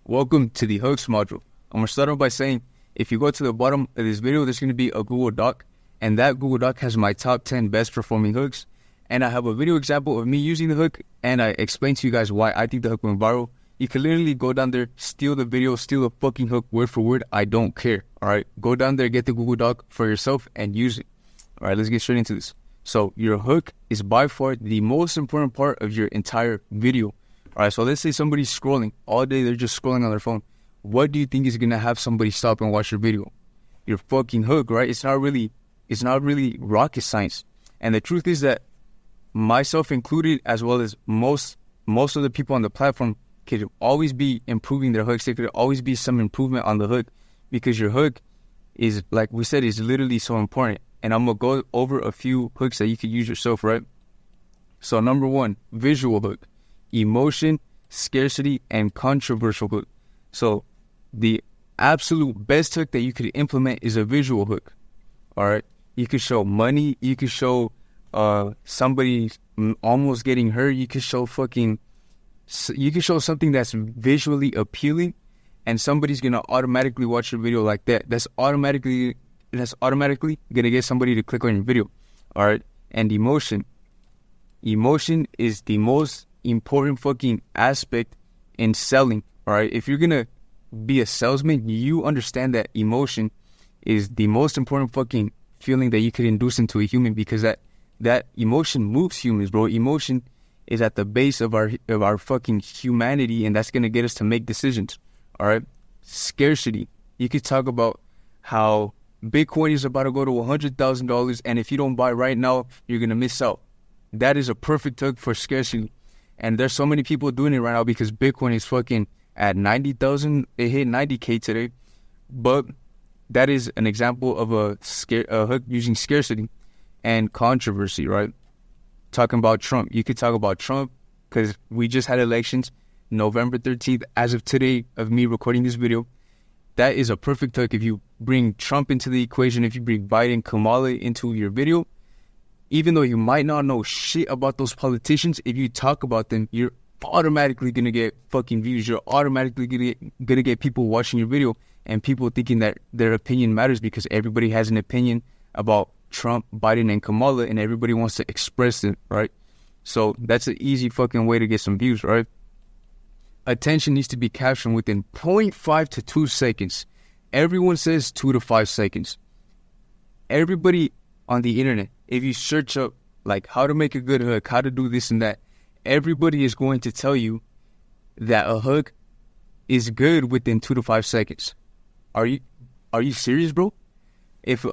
Welcome to the hooks module. I'm going to start off by saying, if you go to the bottom of this video, there's going to be a Google Doc, and that Google Doc has my top 10 best performing hooks, and I have a video example of me using the hook, and I explain to you guys why I think the hook went viral. You can literally go down there, steal the video, steal the fucking hook word for word. I don't care, alright? Go down there, get the Google Doc for yourself, and use it. Alright, let's get straight into this. So, your hook is by far the most important part of your entire video. Alright, so let's say somebody's scrolling all day, they're just scrolling on their phone. What do you think is gonna have somebody stop and watch your video? Your fucking hook, right? It's not really rocket science. And the truth is that myself included, as well as most of the people on the platform, could always be improving their hooks. There could always be some improvement on the hook, because your hook is, like we said, is literally so important. And I'm gonna go over a few hooks that you could use yourself, right? So number one, visual hook. Emotion, scarcity, and controversial hook. So the absolute best hook that you could implement is a visual hook. Alright, you could show money, you could show somebody almost getting hurt, you could show something that's visually appealing, and somebody's gonna automatically watch your video like that. That's automatically gonna get somebody to click on your video. Alright, and emotion is the most important fucking aspect in selling. Alright, if you're gonna be a salesman, you understand that emotion is the most important fucking feeling that you could induce into a human, because that emotion moves humans, bro. Emotion is at the base of our fucking humanity, and that's gonna get us to make decisions. Alright, scarcity. You could talk about how Bitcoin is about to go to $100,000, and if you don't buy right now, you're gonna miss out. That is a perfect hook for scarcity. And there's so many people doing it right now because Bitcoin is fucking at 90,000. It hit 90K today. But that is an example of a hook using scarcity and controversy, right? Talking about Trump. You could talk about Trump because we just had elections November 13th. As of today, of me recording this video, that is a perfect hook. If you bring Trump into the equation, if you bring Biden, Kamala into your video, even though you might not know shit about those politicians, if you talk about them, you're automatically going to get fucking views. You're automatically gonna get people watching your video and people thinking that their opinion matters, because everybody has an opinion about Trump, Biden, and Kamala, and everybody wants to express it, right? So that's an easy fucking way to get some views, right? Attention needs to be captured within 0.5 to 2 seconds. Everyone says 2 to 5 seconds. Everybody on the internet, if you search up like how to make a good hook, how to do this and that, everybody is going to tell you that a hook is good within 2 to 5 seconds. Are you serious, bro? If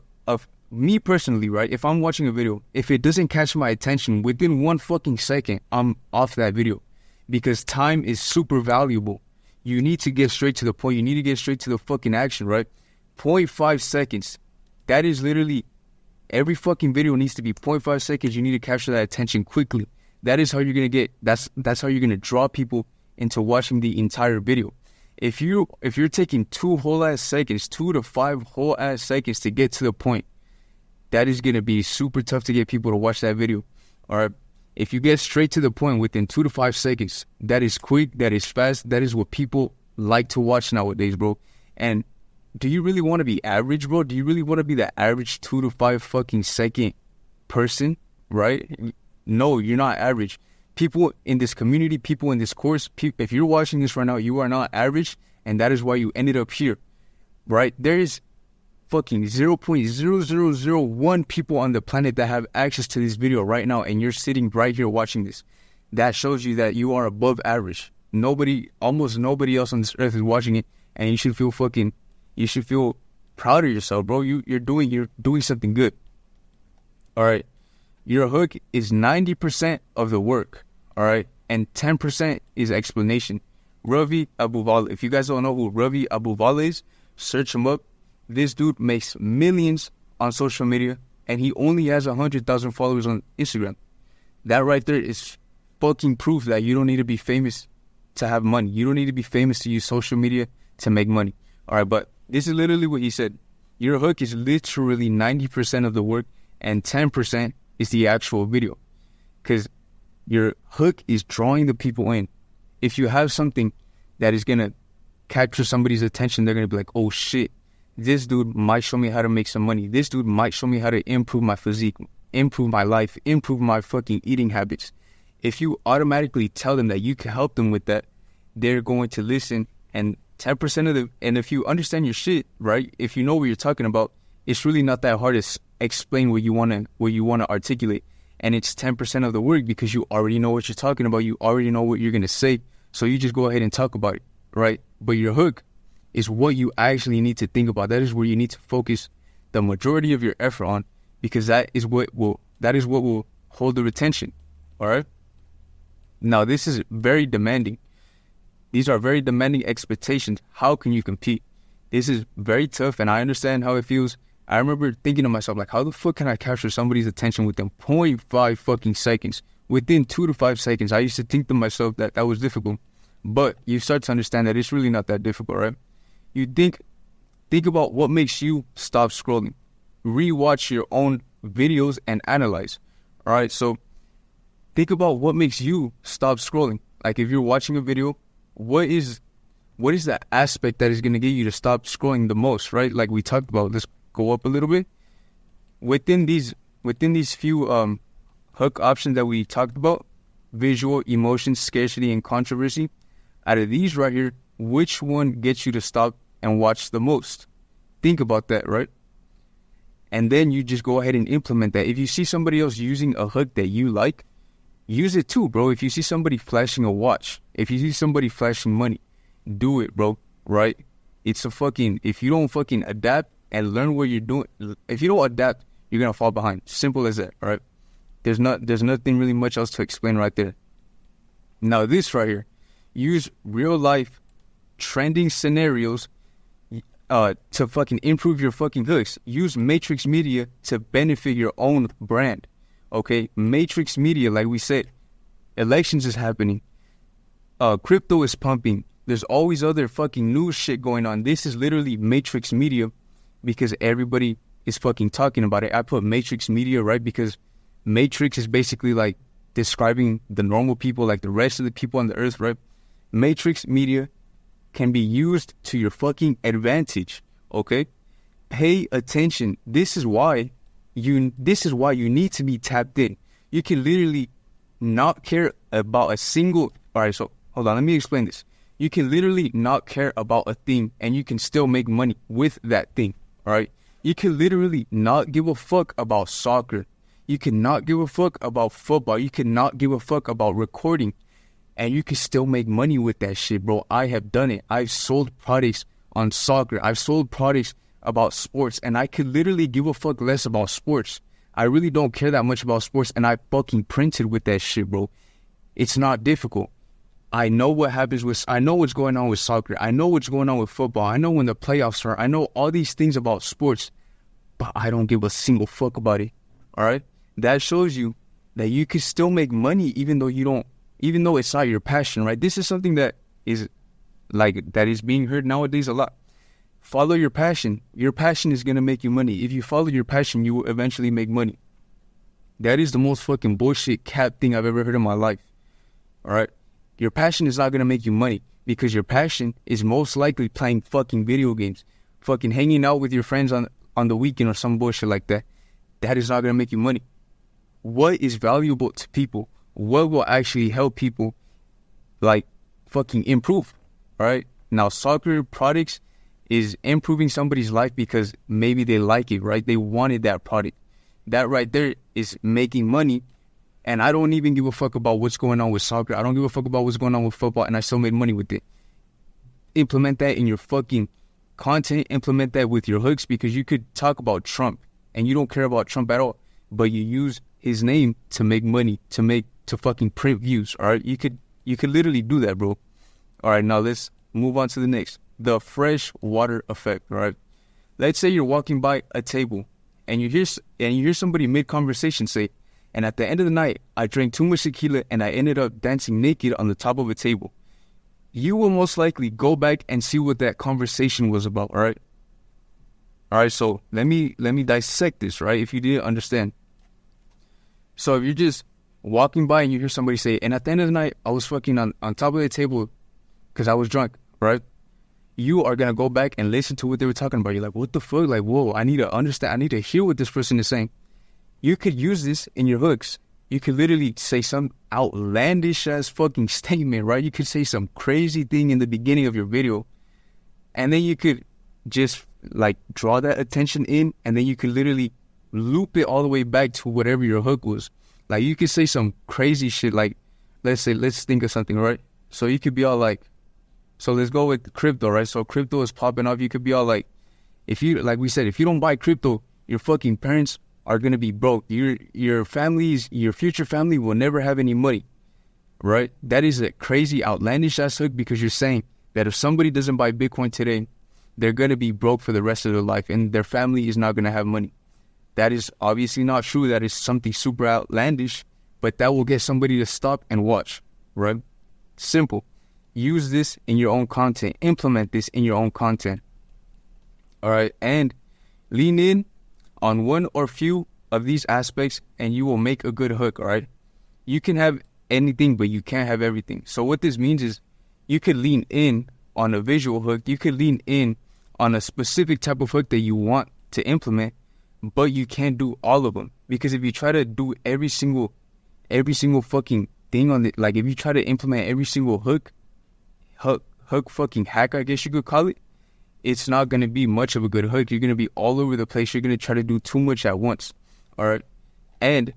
me personally, right, if I'm watching a video, if it doesn't catch my attention within 1 fucking second, I'm off that video, because time is super valuable. You need to get straight to the point. You need to get straight to the fucking action, right? 0.5 seconds. That is literally, every fucking video needs to be 0.5 seconds. You need to capture that attention quickly. That is how you're gonna get. That's how you're gonna draw people into watching the entire video. If you're taking 2 whole ass seconds, 2 to 5 whole ass seconds to get to the point, that is gonna be super tough to get people to watch that video. Alright. If you get straight to the point within 2 to 5 seconds, that is quick, that is fast, that is what people like to watch nowadays, bro. And do you really want to be average, bro? Do you really want to be the average 2 to 5 fucking second person, right? No, you're not average. People in this community, people in this course, if you're watching this right now, you are not average, and that is why you ended up here, right? There is fucking 0.0001 people on the planet that have access to this video right now, and you're sitting right here watching this. That shows you that you are above average. Almost nobody else on this earth is watching it, and you should feel proud of yourself, bro. You're doing something good. All right. Your hook is 90% of the work, all right? And 10% is explanation. Ravi Abuvala. If you guys don't know who Ravi Abuvala is, search him up. This dude makes millions on social media, and he only has 100,000 followers on Instagram. That right there is fucking proof that you don't need to be famous to have money. You don't need to be famous to use social media to make money. All right, but this is literally what he said. Your hook is literally 90% of the work, and 10% is the actual video, because your hook is drawing the people in. If you have something that is gonna capture somebody's attention, they're going to be like, oh shit, this dude might show me how to make some money. This dude might show me how to improve my physique, improve my life, improve my fucking eating habits. If you automatically tell them that you can help them with that, they're going to listen. And 10% of and if you understand your shit, right? If you know what you're talking about, it's really not that hard to explain what you want to articulate. And it's 10% of the work because you already know what you're talking about. You already know what you're going to say. So you just go ahead and talk about it, right? But your hook is what you actually need to think about. That is where you need to focus the majority of your effort on, because that is what will hold the retention. All right. Now, this is very demanding. These are very demanding expectations. How can you compete? This is very tough, and I understand how it feels. I remember thinking to myself, like, how the fuck can I capture somebody's attention within 0.5 fucking seconds? Within 2 to 5 seconds, I used to think to myself that was difficult. But you start to understand that it's really not that difficult, right? You think about what makes you stop scrolling. Rewatch your own videos and analyze. All right, so think about what makes you stop scrolling. Like, if you're watching a video, what is that aspect that is going to get you to stop scrolling the most, right? Like we talked about. Let's go up a little bit. Within these few hook options that we talked about, visual, emotion, scarcity, and controversy, out of these right here, which one gets you to stop and watch the most? Think about that, right? And then you just go ahead and implement that. If you see somebody else using a hook that you like, use it too, bro. If you see somebody flashing a watch, if you see somebody flashing money, do it, bro, right? If you don't fucking adapt and learn what you're doing, if you don't adapt, you're going to fall behind. Simple as that, all right? There's nothing really much else to explain right there. Now, this right here, use real life trending scenarios to fucking improve your fucking hooks. Use Matrix Media to benefit your own brand. Okay, Matrix Media, like we said, elections is happening. Crypto is pumping. There's always other fucking news shit going on. This is literally Matrix Media because everybody is fucking talking about it. I put Matrix Media, right? Because Matrix is basically like describing the normal people, like the rest of the people on the earth, right? Matrix Media can be used to your fucking advantage, okay? Pay attention. This is why you need to be tapped in. You can literally not care about a single... All right, so hold on. Let me explain this. You can literally not care about a thing and you can still make money with that thing, all right? You can literally not give a fuck about soccer. You cannot give a fuck about football. You cannot give a fuck about recording. And you can still make money with that shit, bro. I have done it. I've sold products on soccer. I've sold products about sports. And I could literally give a fuck less about sports. I really don't care that much about sports. And I fucking printed with that shit, bro. It's not difficult. I know what happens I know what's going on with soccer. I know what's going on with football. I know when the playoffs are. I know all these things about sports. But I don't give a single fuck about it. All right? That shows you that you can still make money even though it's not your passion, right? This is something that is being heard nowadays a lot. Follow your passion. Your passion is going to make you money. If you follow your passion, you will eventually make money. That is the most fucking bullshit cap thing I've ever heard in my life. All right? Your passion is not going to make you money because your passion is most likely playing fucking video games, fucking hanging out with your friends on the weekend or some bullshit like that. That is not going to make you money. What is valuable to people? What will actually help people like fucking improve, all right? Now, soccer products is improving somebody's life because maybe they like it, right? They wanted that product. That right there is making money. And I don't even give a fuck about what's going on with soccer. I don't give a fuck about what's going on with football, and I still made money with it. Implement that in your fucking content. Implement that with your hooks because you could talk about Trump and you don't care about Trump at all, but you use his name to make money, to fucking print views, all right? You could literally do that, bro. All right, now let's move on to the next. The fresh water effect, all right? Let's say you're walking by a table and you hear somebody mid-conversation say, and at the end of the night, I drank too much tequila and I ended up dancing naked on the top of a table. You will most likely go back and see what that conversation was about, all right? All right, so let me dissect this, right, if you didn't understand. So if you're just walking by and you hear somebody say, and at the end of the night, I was fucking on top of the table because I was drunk, right? you are going to go back and listen to what they were talking about. You're like, what the fuck? Like, whoa, I need to understand. I need to hear what this person is saying. You could use this in your hooks. You could literally say some outlandish ass fucking statement, right? You could say some crazy thing in the beginning of your video, and then you could just like draw that attention in, and then you could literally loop it all the way back to whatever your hook was. Like, you could say some crazy shit, like, let's think of something, right? So you could be all like, so let's go with crypto, right? So crypto is popping off. You could be all like, like we said, if you don't buy crypto, your fucking parents are going to be broke. Your future family will never have any money, right? That is a crazy, outlandish ass hook, because you're saying that if somebody doesn't buy Bitcoin today, they're going to be broke for the rest of their life and their family is not going to have money. That is obviously not true. That is something super outlandish, but that will get somebody to stop and watch, right? Simple. Use this in your own content. Implement this in your own content. All right. And lean in on one or few of these aspects and you will make a good hook. All right. You can have anything, but you can't have everything. So what this means is you could lean in on a visual hook. You could lean in on a specific type of hook that you want to implement, but you can't do all of them. Because if you try to do every single fucking thing on it, like if you try to implement every single hook fucking hack, I guess you could call it, it's not going to be much of a good hook. You're going to be all over the place. You're going to try to do too much at once. All right. And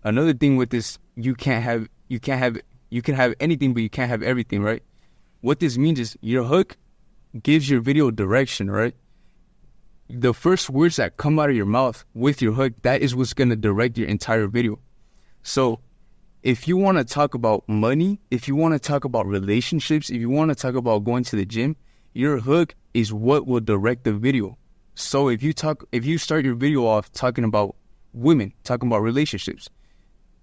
another thing with this, you can have anything, but you can't have everything, right? What this means is your hook gives your video direction, right? The first words that come out of your mouth with your hook, that is what's going to direct your entire video. So if you want to talk about money, if you want to talk about relationships, if you want to talk about going to the gym, your hook is what will direct the video. So if you start your video off talking about women, talking about relationships,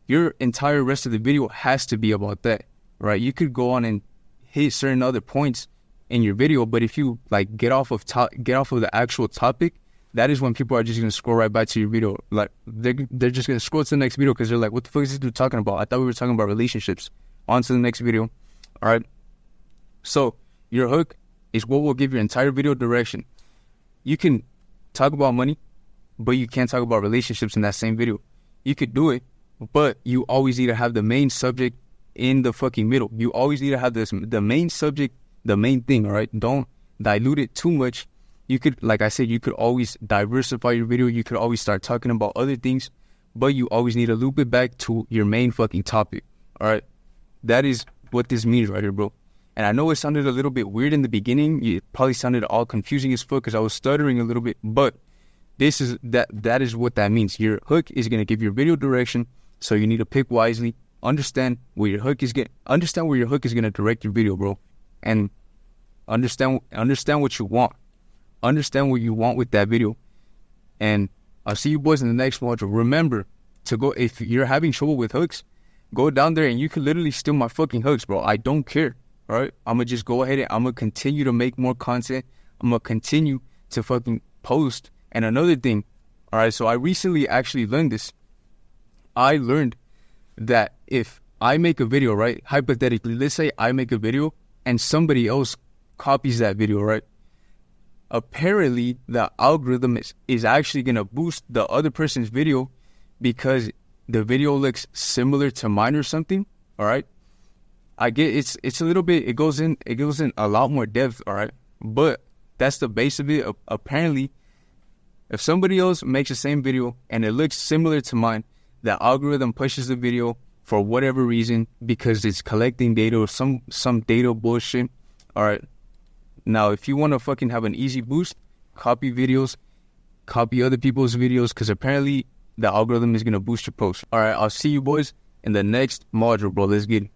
your entire rest of the video has to be about that, right? You could go on and hit certain other points in your video, but if you like get off of the actual topic, that is when people are just going to scroll right back to your video. Like they're just going to scroll to the next video because they're like, what the fuck is this dude talking about? I thought we were talking about relationships. On to the next video. All right. So your hook is what will give your entire video direction. You can talk about money, but you can't talk about relationships in that same video. You could do it, but you always need to have the main subject in the fucking middle. You always need to have the main subject, the main thing, all right? Don't dilute it too much. You could, like I said, you could always diversify your video. You could always start talking about other things, but you always need to loop it back to your main fucking topic, all right? That is what this means right here, bro. And I know it sounded a little bit weird in the beginning. It probably sounded all confusing as fuck because I was stuttering a little bit, but that is what that means. Your hook is going to give your video direction, so you need to pick wisely. Understand where your hook is going to direct your video, bro. And understand what you want. Understand what you want with that video. And I'll see you boys in the next module. Remember to go, if you're having trouble with hooks, go down there and you can literally steal my fucking hooks, bro. I don't care. All right. I'm going to just go ahead and I'm going to continue to make more content. I'm going to continue to fucking post. And another thing, all right, so I recently actually learned this. I learned that if I make a video, right, hypothetically, let's say I make a video and somebody else copies that video, right? Apparently, the algorithm is actually going to boost the other person's video because the video looks similar to mine or something, all right? I get it's a little bit, it goes in a lot more depth, all right? But that's the base of it. Apparently, if somebody else makes the same video and it looks similar to mine, the algorithm pushes the video for whatever reason because it's collecting data or some data bullshit. All right. Now, if you want to fucking have an easy boost, copy videos, copy other people's videos because apparently the algorithm is going to boost your post. All right. I'll see you boys in the next module, bro. Let's get it.